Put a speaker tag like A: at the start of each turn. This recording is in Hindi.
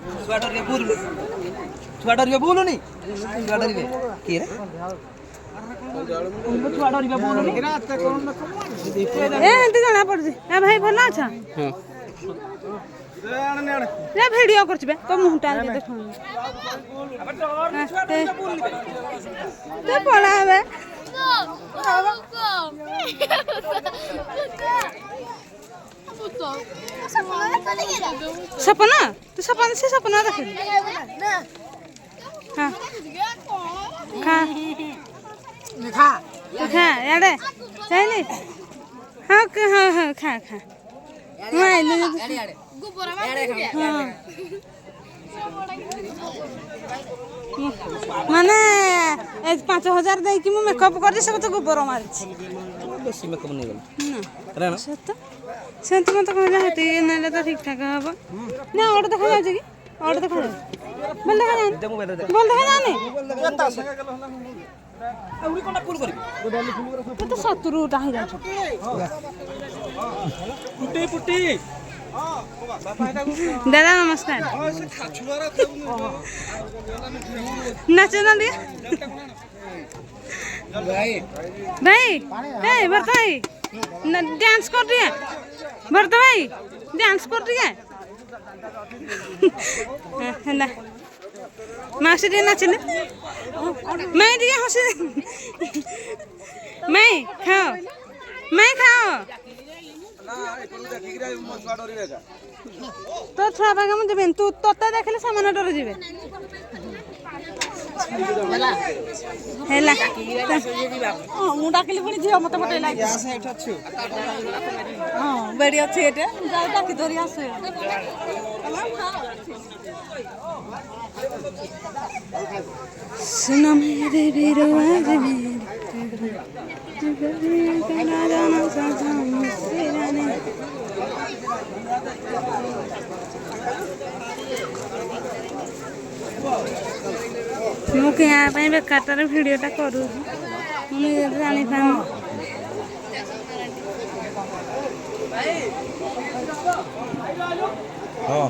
A: छुआ डरिए बोलुनी छुआ डरिए बोलुनी छुआ डरिए के रे छुआ डरिए बोलुनी
B: ए एंती जଣା पड़ुଛି ए भाई ଭଲ ଅଛ
A: हां
B: रे वीडियो करछ बे तो मुंह टाल के देखो ते पड़ा बे सपना तू सपना से सपना देख हाँ खा खा खा यारे चाहिए हाँ हाँ हाँ खा खा हाँ माने 5,000 दे कि मेकअप कर सब तो गोबर मारी
A: बेसी मेकअप नहीं गल
B: ना सत सेंत मत कहला हेती नेले तो ठीक ठाक हबो ना और देखा जाय कि और देखा जाय बोल देखा जाय बोल देखा जाने
A: उड़ी कोना फुल करबी
B: तो 70 उठा ही जाय
A: पुटी पुटी
B: दादा नमस्कार नाचे ना दिया भाई भाई ए भरत भाई डांस कर दिया भरत भाई डांस कर दिया है ना मासी दे नाचने मैं दिया हंसी मैं खाओ तो छुआ बागा मुझे बेन तू तोते देखले सामान डर जिवे हेला मु डाकली पुनी झियो मते मते लाग हां बेडी अछि एटे जाय डाकी धरि आसे सुन मेरे वीरो आज मेरे कना जाना साजा मुस्कुराने मुझे यहाँ पे बेकार भिडियोटा करूँ मुझे जानी पान
A: हां